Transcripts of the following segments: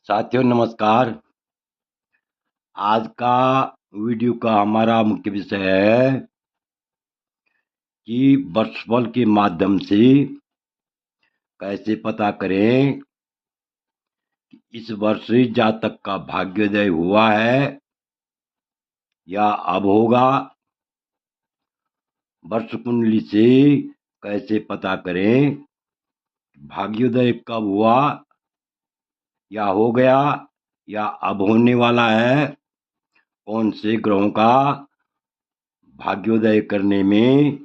साथियों नमस्कार। आज का वीडियो का हमारा मुख्य विषय है कि वर्षफल के माध्यम से कैसे पता करें कि इस वर्ष जातक का भाग्योदय हुआ है या अब होगा। वर्ष कुंडली से कैसे पता करें भाग्योदय कब हुआ या हो गया या अब होने वाला है। कौन से ग्रहों का भाग्योदय करने में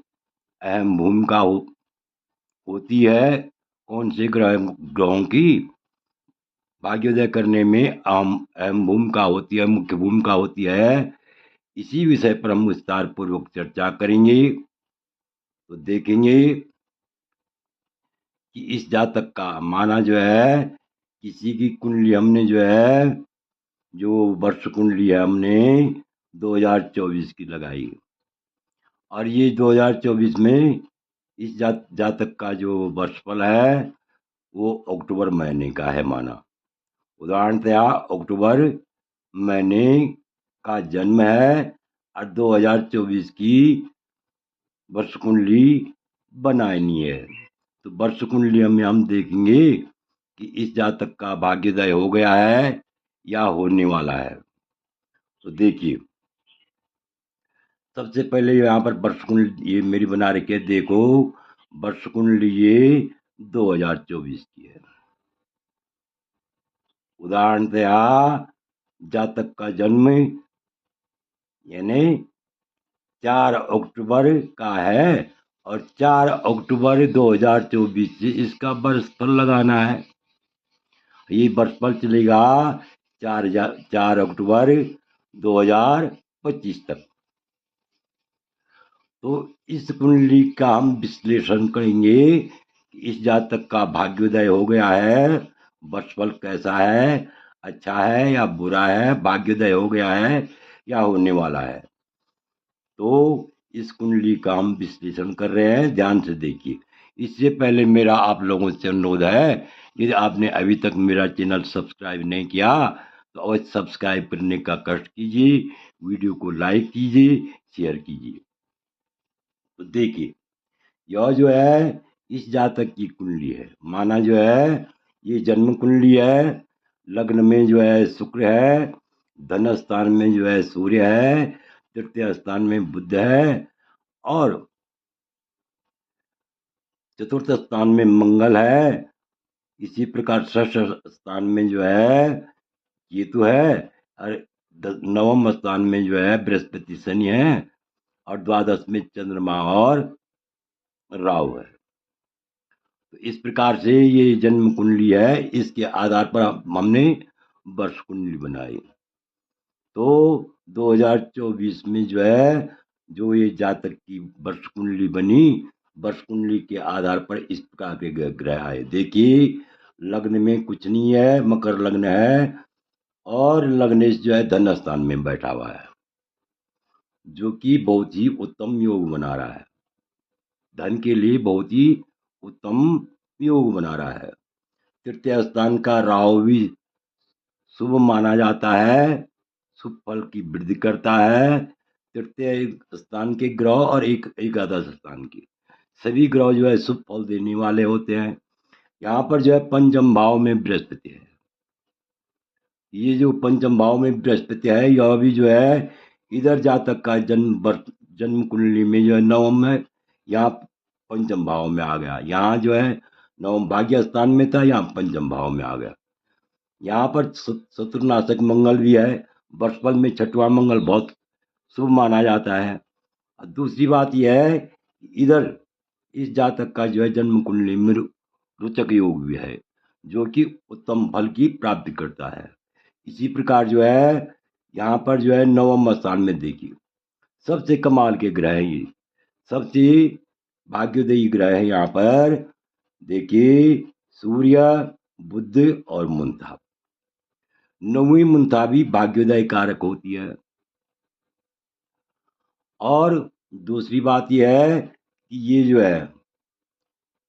अहम भूमिका होती है, कौन से ग्रहों की भाग्योदय करने में अहम अहम भूमिका होती है, मुख्य भूमिका होती है। इसी विषय पर हम विस्तार पूर्वक चर्चा करेंगे। तो देखेंगे कि इस जातक का माना जो है, किसी की कुंडली हमने जो है, जो वर्ष कुंडली है हमने 2024 की लगाई और ये 2024 में इस जातक का जो वर्षफल है वो अक्टूबर महीने का है माना। उदाहरणतया अक्टूबर महीने का जन्म है और 2024 की वर्ष कुंडली बनानी है। तो वर्ष कुंडली में हम देखेंगे कि इस जातक का भाग्योदय हो गया है या होने वाला है। तो देखिए, सबसे पहले यहाँ पर वर्ष कुंडली ये मेरी बना रखी है, देखो वर्ष कुंडली ये 2024 की है। उदाहरणतया जातक का जन्म यानी 4 अक्टूबर का है और 4 अक्टूबर 2024 से इसका वर्षफल लगाना है। ये वर्षफल चलेगा 4 अक्टूबर 2025 तक। तो इस कुंडली का हम विश्लेषण करेंगे कि इस जातक का भाग्योदय हो गया है, वर्षफल कैसा है, अच्छा है या बुरा है, भाग्योदय हो गया है या होने वाला है। तो इस कुंडली का हम विश्लेषण कर रहे हैं, ध्यान से देखिए। इससे पहले मेरा आप लोगों से अनुरोध है, यदि आपने अभी तक मेरा चैनल सब्सक्राइब नहीं किया तो अवश्य सब्सक्राइब करने का कष्ट कीजिए, वीडियो को लाइक कीजिए, शेयर कीजिए। तो देखिए, यह जो है इस जातक की कुंडली है, माना जो है ये जन्म कुंडली है। लग्न में जो है शुक्र है, धन स्थान में जो है सूर्य है, तृतीय स्थान में बुध है और चतुर्थ स्थान में मंगल है। इसी प्रकार षष्ठ स्थान में जो है केतु है और नवम स्थान में जो है बृहस्पति शनि है और द्वादश में चंद्रमा और राहु है। तो इस प्रकार से ये जन्म कुंडली है, इसके आधार पर हमने वर्ष कुंडली बनाई। तो 2024 में जो है, जो ये जातक की वर्ष कुंडली बनी, वर्ष कुंडली के आधार पर इस प्रकार के ग्रह आए। देखिए, लग्न में कुछ नहीं है, मकर लग्न है और लग्नेश जो है धन स्थान में बैठा हुआ है, जो कि बहुत ही उत्तम योग बना रहा है, धन के लिए बहुत ही उत्तम योग बना रहा है। तृतीय स्थान का राहु भी शुभ माना जाता है, शुभ फल की वृद्धि करता है। तृतीय स्थान के ग्रह और एकादश स्थान के सभी ग्रह जो है शुभ फल देने वाले होते हैं। यहाँ पर जो है पंचम भाव में बृहस्पति है। ये जो पंचम भाव में बृहस्पति है, यह भी जो है इधर जातक का जन्म कुंडली में जो है नवम है, यहाँ पंचम भाव में आ गया। यहाँ जो है नवम भाग्य स्थान में था, यहाँ पंचम भाव में आ गया। यहाँ पर शत्रुनाशक मंगल भी है, वर्षफल में छठवां मंगल बहुत शुभ माना जाता है। और दूसरी बात यह है कि इधर इस जातक का जो है जन्म कुंडली में रोचक योग भी है, जो कि उत्तम फल की प्राप्ति करता है। इसी प्रकार जो है यहाँ पर जो है नवम स्थान में देखिए, सबसे कमाल के ग्रह हैं ये, सबसे भाग्योदयी ग्रह है। यहाँ पर देखिए सूर्य, बुध और मुंथा। नौवीं मुंथा भी भाग्योदय कारक होती है। और दूसरी बात यह है कि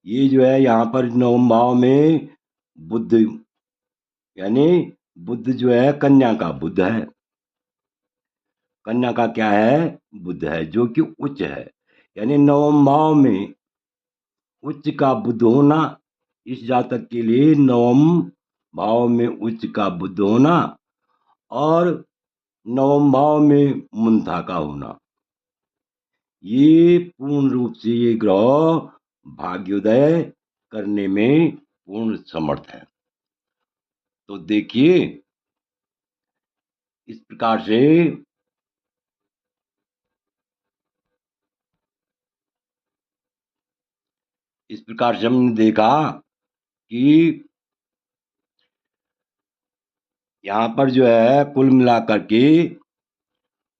ये जो है यहाँ पर नवम भाव में बुध यानी बुध जो है कन्या का बुध है, कन्या का क्या है, बुध है, जो कि उच्च है। यानी नवम भाव में उच्च का बुध होना, इस जातक के लिए नवम भाव में उच्च का बुध होना और नवम भाव में मुंथा का होना, ये पूर्ण रूप से ये ग्रह भाग्योदय करने में पूर्ण समर्थ है। तो देखिए इस प्रकार से हमने देखा कि यहाँ पर जो है कुल मिलाकर के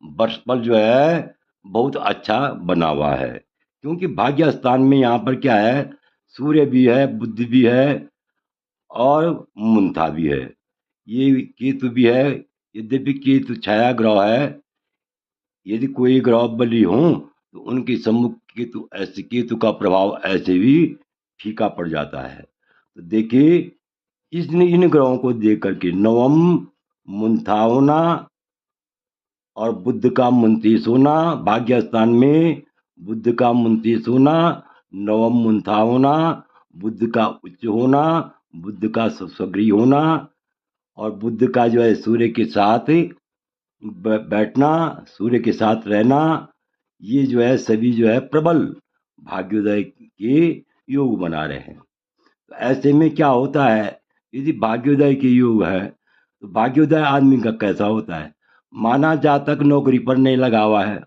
वर्षफल जो है बहुत अच्छा बना हुआ है, क्योंकि भाग्य स्थान में यहाँ पर क्या है, सूर्य भी है, बुध भी है और मुंथा भी है, ये केतु भी है। यद्यपि केतु छाया ग्रह है, यदि कोई ग्रह बली हो तो उनके सम्मुख केतु का प्रभाव ऐसे भी फीका पड़ जाता है। तो देखिए इन ग्रहों को देख करके नवम मुंथा होना और बुध का 29 होना, भाग्य स्थान में बुध का 29 होना, नवम मुंथा होना, बुध का उच्च होना, बुध का स्वगृह होना और बुध का जो है सूर्य के साथ बैठना, सूर्य के साथ रहना, ये जो है सभी जो है प्रबल भाग्योदय के योग बना रहे हैं। तो ऐसे में क्या होता है, यदि भाग्योदय के योग है तो भाग्योदय आदमी का कैसा होता है, माना जातक नौकरी पर नहीं लगा हुआ है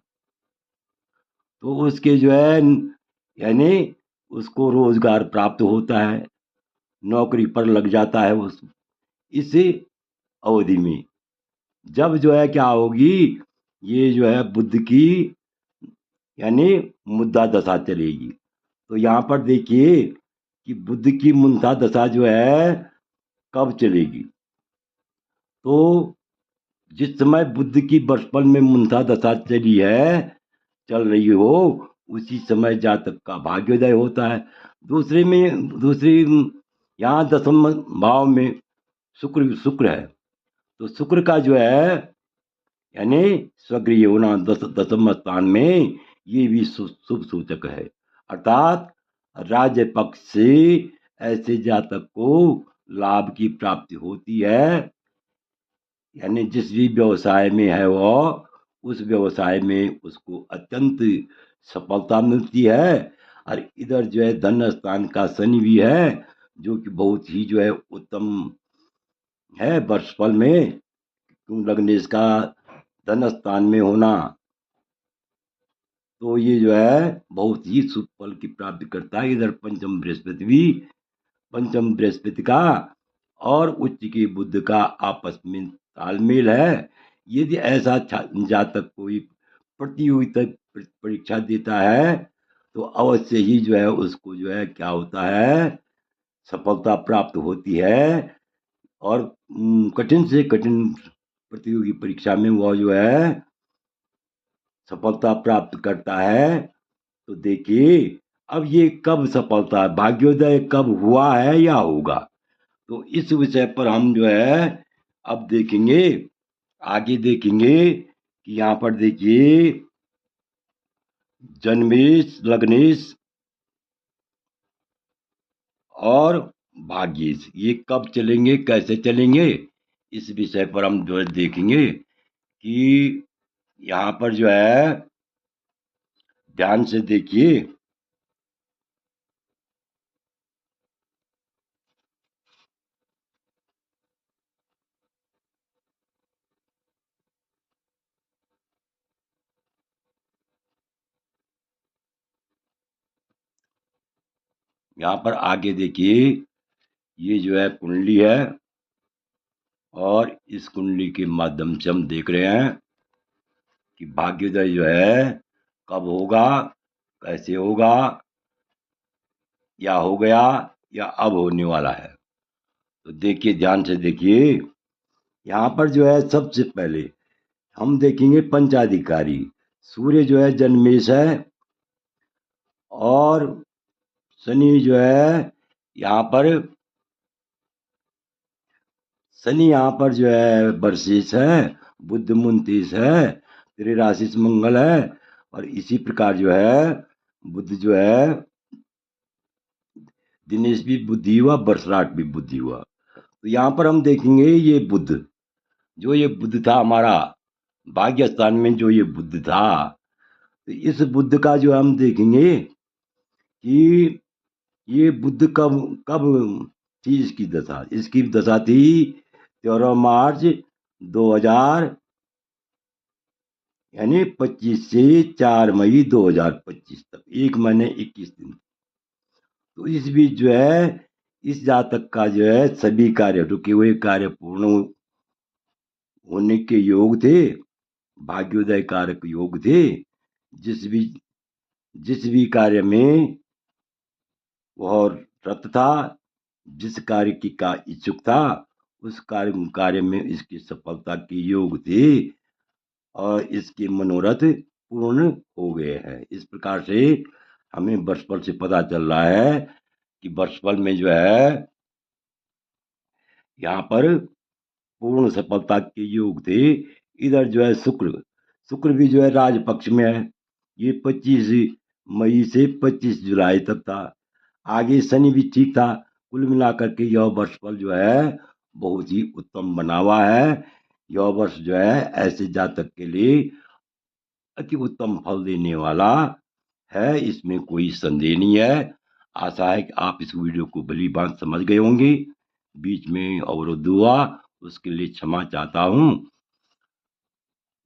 तो उसके जो है यानी उसको रोजगार प्राप्त होता है, नौकरी पर लग जाता है उस इसी अवधि में। जब जो है क्या होगी, ये जो है बुद्ध की यानी मुद्दा दशा चलेगी, तो यहाँ पर देखिए कि बुद्ध की मुद्दा दशा जो है कब चलेगी, तो जिस समय बुद्ध की वर्षफल में मुद्दा दशा चली है, चल रही हो, उसी समय जातक का भाग्योदय होता है। दूसरी यहाँ दसम भाव में शुक्र है, तो शुक्र का जो है यानी स्वगृह होना दसम स्थान में, ये भी शुभ सूचक है। अर्थात राज्य पक्ष से ऐसे जातक को लाभ की प्राप्ति होती है, यानी जिस भी व्यवसाय में है वो उस व्यवसाय में उसको अत्यंत सफलता मिलती है। और इधर जो है धन स्थान का शनि भी है, जो कि बहुत ही जो है उत्तम है वर्षफल में, क्यों लगने इसका धन स्थान में होना, तो ये जो है बहुत ही शुभ फल की प्राप्ति करता है। इधर पंचम बृहस्पति का और उच्च की बुध का आपस में तालमेल है। यदि ऐसा जातक कोई प्रतियोगिता परीक्षा देता है तो अवश्य ही जो है उसको जो है क्या होता है, सफलता प्राप्त होती है और कठिन से कठिन प्रतियोगी परीक्षा में वह जो है सफलता प्राप्त करता है। तो देखिए अब ये कब सफलता भाग्योदय कब हुआ है या होगा, तो इस विषय पर हम जो है अब देखेंगे, आगे देखेंगे कि यहाँ पर देखिए जन्मेश, लग्नेश और भाग्येश ये कब चलेंगे, कैसे चलेंगे, इस विषय पर हम जो है देखेंगे कि यहाँ पर जो है ध्यान से देखिए। यहाँ पर आगे देखिए, ये जो है कुंडली है और इस कुंडली के माध्यम से हम देख रहे हैं कि भाग्योदय जो है कब होगा, कैसे होगा, या हो गया या अब होने वाला है। तो देखिए ध्यान से देखिए, यहाँ पर जो है सबसे पहले हम देखेंगे पंचाधिकारी। सूर्य जो है जन्मेश है और शनि जो है यहाँ पर शनि यहाँ पर जो है वर्षिष है, बुध मून 30 है, तेरी राशि से मंगल है, और इसी प्रकार जो है बुध जो है दिनेश भी बुद्धि हुआ, वर्षराट भी बुद्धि हुआ। तो यहाँ पर हम देखेंगे ये बुध, जो ये बुध था हमारा भाग्य स्थान में, जो ये बुध था, तो इस बुध का जो हम देखेंगे कि ये बुध कब कब थी इसकी दशा। इसकी दशा थी 13 मार्च 2000 यानी 25 से 4 मई 2025 तक, 1 महीने 21 दिन। तो इस बीच जो है इस जातक का जो है सभी कार्य, रुके हुए कार्य पूर्ण होने के योग थे, भाग्योदय कारक योग थे। जिस भी जिस भी कार्य में वह रत था, जिस कार्य की का इच्छुक था, उस कार्य में इसकी सफलता के योग थे, और इसके मनोरथ पूर्ण हो गए हैं। इस प्रकार से हमें वर्षफल से पता चल रहा है कि वर्षफल में जो है यहाँ पर पूर्ण सफलता के योग थे। इधर जो है शुक्र शुक्र भी जो है राज पक्ष में है, ये 25 मई से 25 जुलाई तक था। आगे शनि भी ठीक था। कुल मिलाकर के यह वर्षफल जो है बहुत ही उत्तम बना हुआ है। यह वर्ष जो है ऐसे जातक के लिए अति उत्तम फल देने वाला है, इसमें कोई संदेह नहीं है। आशा है कि आप इस वीडियो को भली भांति समझ गए होंगे। बीच में अवरोध हुआ उसके लिए क्षमा चाहता हूँ।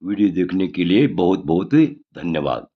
वीडियो देखने के लिए बहुत बहुत धन्यवाद।